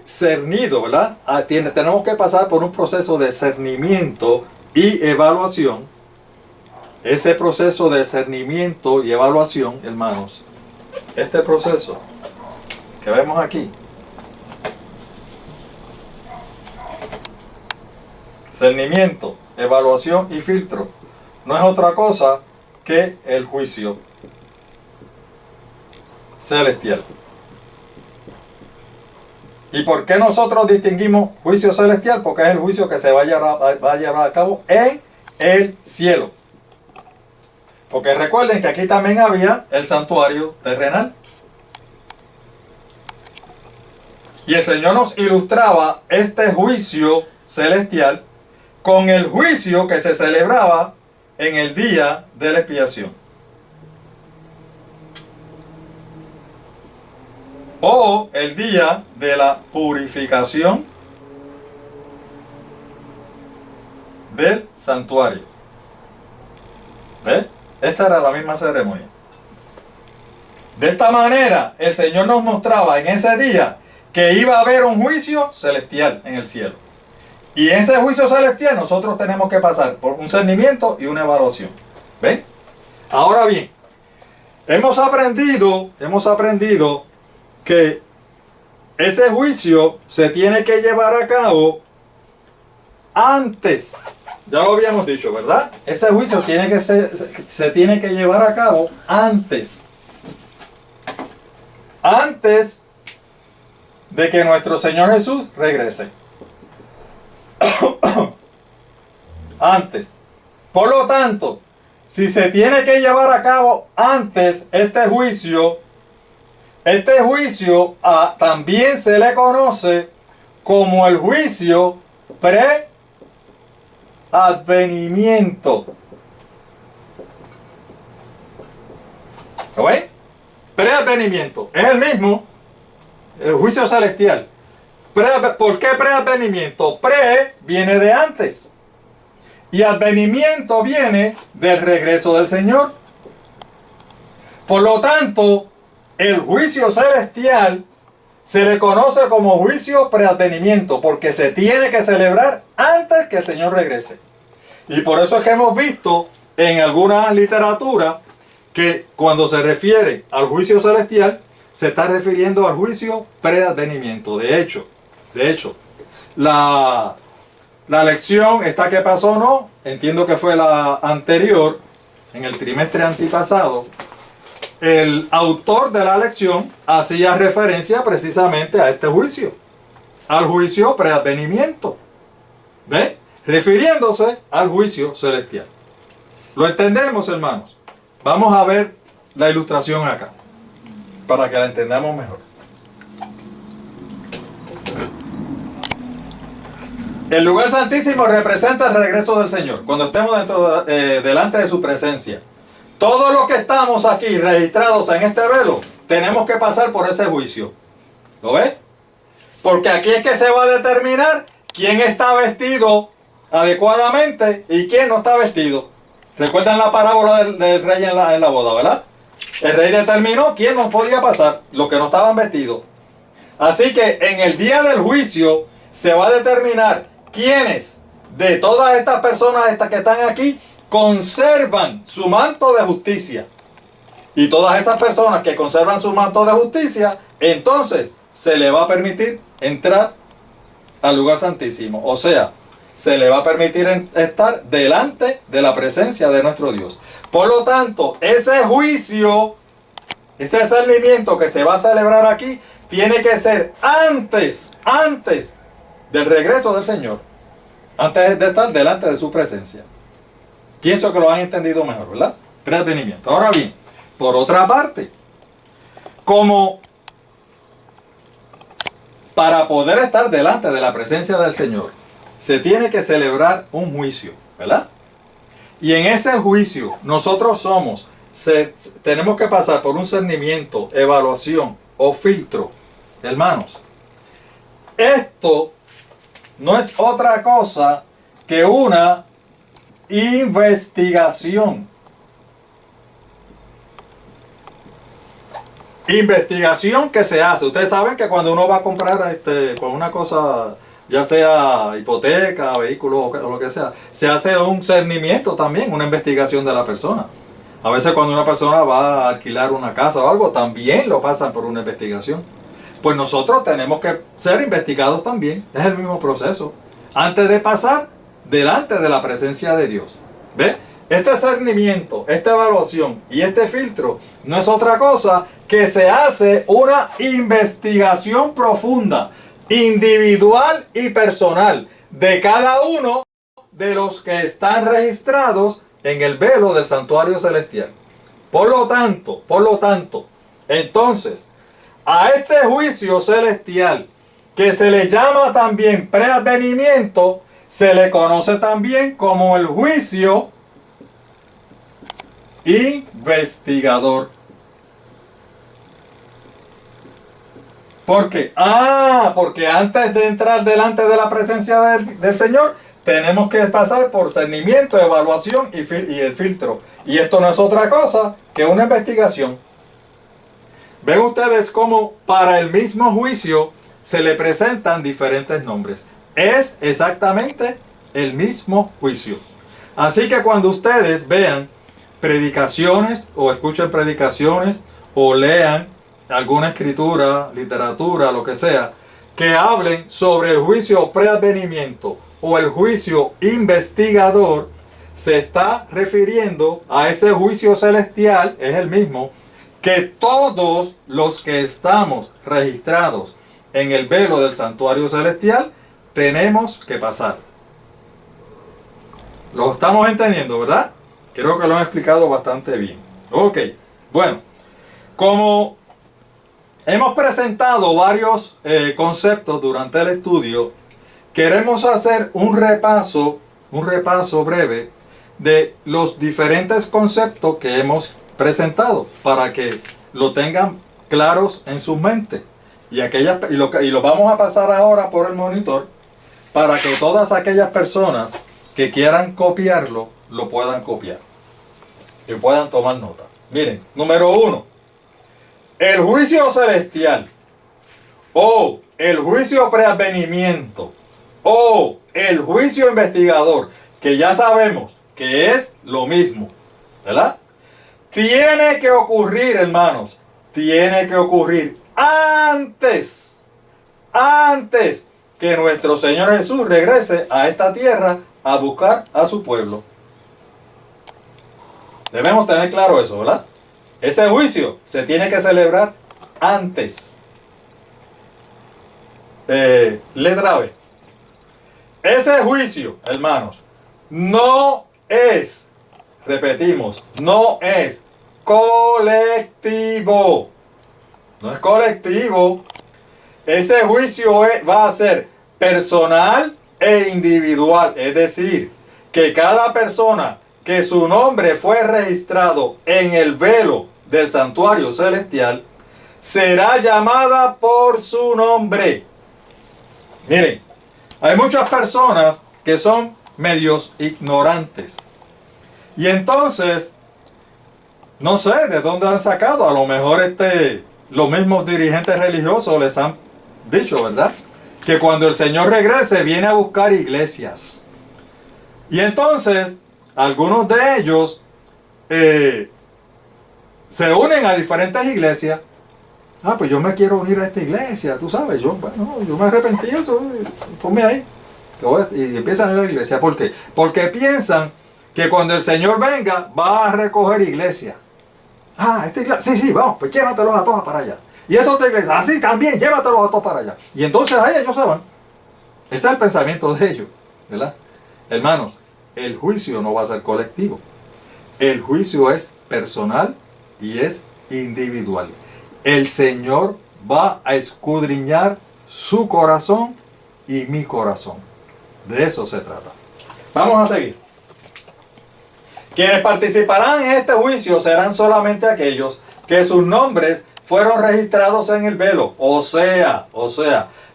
cernidos, ¿verdad? Tenemos que pasar por un proceso de cernimiento y evaluación. Ese proceso de cernimiento y evaluación, hermanos, este proceso que vemos aquí, cernimiento, evaluación y filtro, no es otra cosa que el juicio celestial. ¿Y por qué nosotros distinguimos juicio celestial? Porque es el juicio que se va a llevar a cabo en el cielo. Porque recuerden que aquí también había el santuario terrenal. Y el Señor nos ilustraba este juicio celestial con el juicio que se celebraba en el día de la expiación. O el día de la purificación del santuario. ¿Ves? Esta era la misma ceremonia. De esta manera, el Señor nos mostraba en ese día que iba a haber un juicio celestial en el cielo. Y en ese juicio celestial nosotros tenemos que pasar por un cernimiento y una evaluación. ¿Ven? Ahora bien, hemos aprendido que ese juicio se tiene que llevar a cabo antes. Ya lo habíamos dicho, ¿verdad? Ese juicio se tiene que llevar a cabo antes. Antes de que nuestro Señor Jesús regrese. Antes. Por lo tanto, si se tiene que llevar a cabo antes este juicio también se le conoce como el juicio preadvenimiento. ¿Lo ven? Preadvenimiento. Es el mismo, el juicio celestial. ¿Por qué preadvenimiento? Pre viene de antes. Y advenimiento viene del regreso del Señor. Por lo tanto, el juicio celestial se le conoce como juicio preadvenimiento, porque se tiene que celebrar antes que el Señor regrese. Y por eso es que hemos visto en alguna literatura que cuando se refiere al juicio celestial, se está refiriendo al juicio preadvenimiento. De hecho, la lección, esta que pasó no, entiendo que fue la anterior, en el trimestre antipasado, el autor de la lección hacía referencia precisamente a este juicio, al juicio preadvenimiento, ¿ve? Refiriéndose al juicio celestial. ¿Lo entendemos, hermanos? Vamos a ver la ilustración acá, para que la entendamos mejor. El lugar santísimo representa el regreso del Señor, cuando estemos delante de su presencia. Todos los que estamos aquí registrados en este velo, tenemos que pasar por ese juicio. ¿Lo ves? Porque aquí es que se va a determinar quién está vestido adecuadamente y quién no está vestido. ¿Recuerdan la parábola del rey en la boda, verdad? El rey determinó quién no podía pasar, los que no estaban vestidos. Así que en el día del juicio se va a determinar quiénes de todas estas personas que están aquí conservan su manto de justicia. Y todas esas personas que conservan su manto de justicia, entonces se le va a permitir entrar al lugar santísimo. O sea, se le va a permitir estar delante de la presencia de nuestro Dios. Por lo tanto, ese juicio, ese discernimiento que se va a celebrar aquí, tiene que ser antes del regreso del Señor. Antes de estar delante de su presencia. Pienso que lo han entendido mejor, ¿verdad? Preadvenimiento. Ahora bien, por otra parte, como para poder estar delante de la presencia del Señor, se tiene que celebrar un juicio, ¿verdad? Y en ese juicio nosotros tenemos que pasar por un discernimiento, evaluación o filtro. Hermanos, esto no es otra cosa que una investigación. Investigación que se hace. Ustedes saben que cuando uno va a comprar con una cosa, ya sea hipoteca, vehículo o lo que sea, se hace un discernimiento también, una investigación de la persona. A veces cuando una persona va a alquilar una casa o algo, también lo pasan por una investigación. Pues nosotros tenemos que ser investigados también. Es el mismo proceso. Antes de pasar delante de la presencia de Dios. ¿Ve? Este discernimiento, esta evaluación y este filtro no es otra cosa que se hace una investigación profunda, individual y personal de cada uno de los que están registrados en el velo del santuario celestial. Por lo tanto, entonces, a este juicio celestial, que se le llama también preadvenimiento, se le conoce también como el juicio investigador. ¿Por qué? Porque antes de entrar delante de la presencia del Señor, tenemos que pasar por discernimiento, evaluación y el filtro. Y esto no es otra cosa que una investigación. Ven ustedes cómo para el mismo juicio se le presentan diferentes nombres. Es exactamente el mismo juicio. Así que cuando ustedes vean predicaciones o escuchen predicaciones o lean alguna escritura, literatura, lo que sea, que hablen sobre el juicio preadvenimiento o el juicio investigador, se está refiriendo a ese juicio celestial, es el mismo, que todos los que estamos registrados en el velo del santuario celestial tenemos que pasar. Lo estamos entendiendo, ¿verdad? Creo que lo han explicado bastante bien. Ok, bueno, como hemos presentado varios conceptos durante el estudio, queremos hacer un repaso breve de los diferentes conceptos que hemos presentado para que lo tengan claros en sus mentes. Y lo vamos a pasar ahora por el monitor para que todas aquellas personas que quieran copiarlo, lo puedan copiar y puedan tomar nota. Miren, número 1, el juicio celestial o el juicio preadvenimiento o el juicio investigador, que ya sabemos que es lo mismo, ¿verdad? Tiene que ocurrir, hermanos, tiene que ocurrir antes que nuestro Señor Jesús regrese a esta tierra a buscar a su pueblo. Debemos tener claro eso, ¿verdad? Ese juicio se tiene que celebrar antes. Letra B. Ese juicio, hermanos, no es, repetimos, no es colectivo. No es colectivo. Ese juicio va a ser personal e individual. Es decir, que cada persona que su nombre fue registrado en el velo del santuario celestial será llamada por su nombre Miren, hay muchas personas que son medios ignorantes. Y entonces, no sé de dónde han sacado, a lo mejor los mismos dirigentes religiosos les han dicho, ¿verdad? Que cuando el Señor regrese viene a buscar iglesias. Y entonces, algunos de ellos se unen a diferentes iglesias. Ah, pues yo me quiero unir a esta iglesia, tú sabes, yo me arrepentí de eso, ponme ahí. Y empiezan a ir a la iglesia. ¿Por qué? Porque piensan que cuando el Señor venga, va a recoger iglesia. Ah, esta iglesia, sí, vamos, pues llévatelos a todos para allá. Y esa otra iglesia, así también, llévatelos a todos para allá. Y entonces ahí ellos se van. Ese es el pensamiento de ellos, ¿verdad? Hermanos, el juicio no va a ser colectivo. El juicio es personal y es individual. El Señor va a escudriñar su corazón y mi corazón. De eso se trata. Vamos a seguir. Quienes participarán en este juicio serán solamente aquellos que sus nombres fueron registrados en el velo. O sea,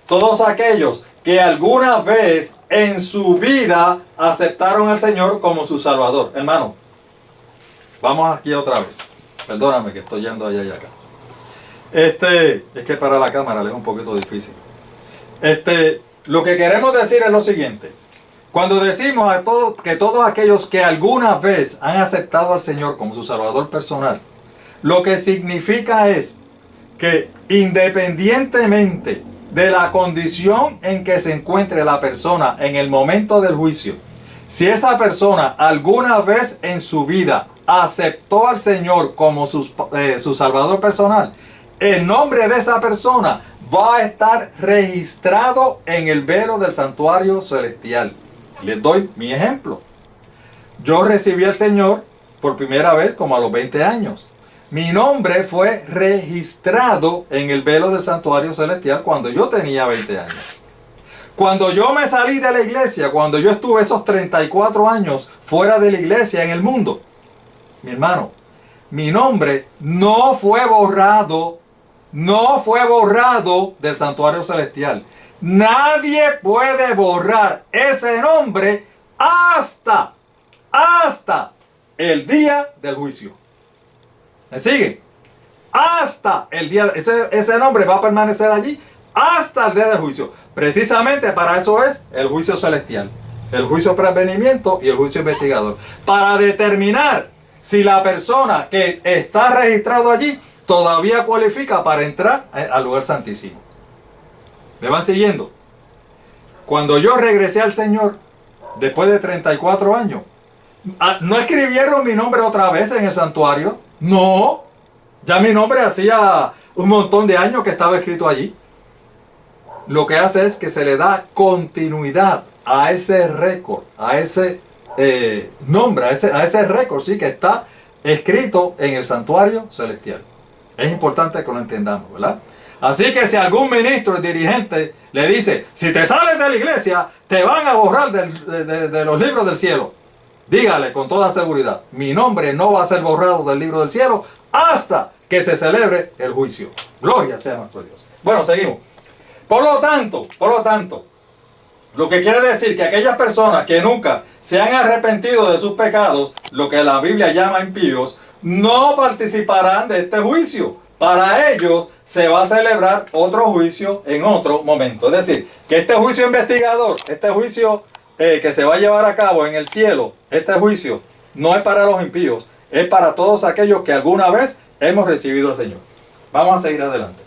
todos aquellos que alguna vez en su vida aceptaron al Señor como su Salvador. Hermano, vamos aquí otra vez. Perdóname que estoy yendo allá y acá. Es que para la cámara es un poquito difícil. Lo que queremos decir es lo siguiente. Cuando decimos que todos aquellos que alguna vez han aceptado al Señor como su Salvador personal, lo que significa es que independientemente de la condición en que se encuentre la persona en el momento del juicio, si esa persona alguna vez en su vida aceptó al Señor como su Salvador personal, el nombre de esa persona va a estar registrado en el velo del santuario celestial. Les doy mi ejemplo. Yo recibí al Señor por primera vez como a los 20 años. Mi nombre fue registrado en el velo del santuario celestial cuando yo tenía 20 años. Cuando yo me salí de la iglesia, cuando yo estuve esos 34 años fuera de la iglesia en el mundo, mi hermano, mi nombre no fue borrado del santuario celestial. Nadie puede borrar ese nombre hasta el día del juicio. ¿Me siguen? Hasta el día, ese nombre va a permanecer allí hasta el día del juicio. Precisamente para eso es el juicio celestial, el juicio prevenimiento y el juicio investigador. Para determinar si la persona que está registrado allí todavía cualifica para entrar al lugar santísimo. ¿Me van siguiendo? Cuando yo regresé al Señor, después de 34 años, ¿no escribieron mi nombre otra vez en el santuario? No. Ya mi nombre hacía un montón de años que estaba escrito allí. Lo que hace es que se le da continuidad a ese récord, a ese nombre, a ese récord, sí, que está escrito en el santuario celestial. Es importante que lo entendamos, ¿verdad? Así que si algún ministro, dirigente, le dice, si te sales de la iglesia, te van a borrar de los libros del cielo. Dígale con toda seguridad, mi nombre no va a ser borrado del libro del cielo hasta que se celebre el juicio. Gloria sea nuestro Dios. Bueno, seguimos. Por lo tanto, lo que quiere decir que aquellas personas que nunca se han arrepentido de sus pecados, lo que la Biblia llama impíos, no participarán de este juicio. Para ellos se va a celebrar otro juicio en otro momento. Es decir, que este juicio investigador, este juicio que se va a llevar a cabo en el cielo, este juicio no es para los impíos, es para todos aquellos que alguna vez hemos recibido al Señor. Vamos a seguir adelante.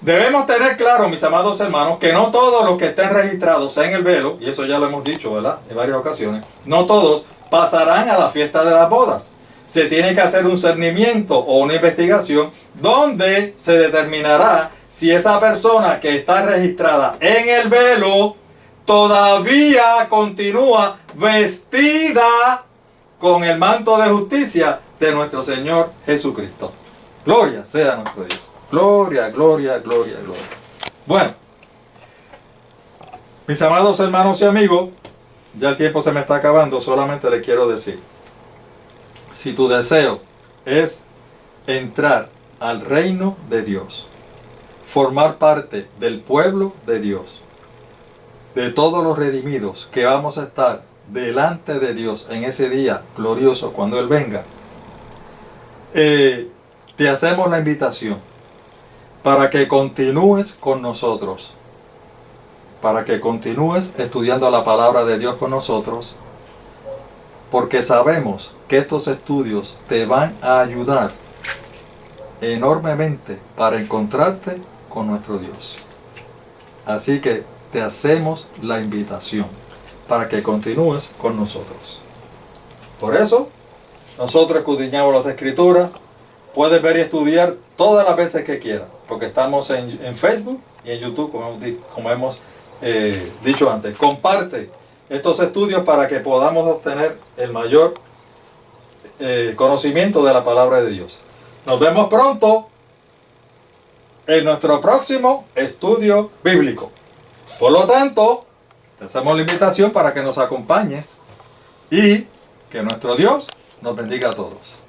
Debemos tener claro, mis amados hermanos, que no todos los que estén registrados en el velo, y eso ya lo hemos dicho, ¿verdad?, en varias ocasiones, no todos pasarán a la fiesta de las bodas. Se tiene que hacer un cernimiento o una investigación donde se determinará si esa persona que está registrada en el velo todavía continúa vestida con el manto de justicia de nuestro Señor Jesucristo. Gloria sea a nuestro Dios. Gloria, gloria, gloria, gloria. Bueno, mis amados hermanos y amigos, ya el tiempo se me está acabando, solamente les quiero decir, si tu deseo es entrar al reino de Dios, formar parte del pueblo de Dios, de todos los redimidos que vamos a estar delante de Dios en ese día glorioso cuando Él venga, te hacemos la invitación para que continúes con nosotros, para que continúes estudiando la palabra de Dios con nosotros, porque sabemos que estos estudios te van a ayudar enormemente para encontrarte con nuestro Dios. Así que te hacemos la invitación para que continúes con nosotros. Por eso, nosotros escudriñamos las Escrituras. Puedes ver y estudiar todas las veces que quieras, porque estamos en Facebook y en YouTube, como hemos dicho antes. Comparte estos estudios para que podamos obtener el mayor conocimiento de la palabra de Dios. Nos vemos pronto en nuestro próximo estudio bíblico. Por lo tanto, te hacemos la invitación para que nos acompañes y que nuestro Dios nos bendiga a todos.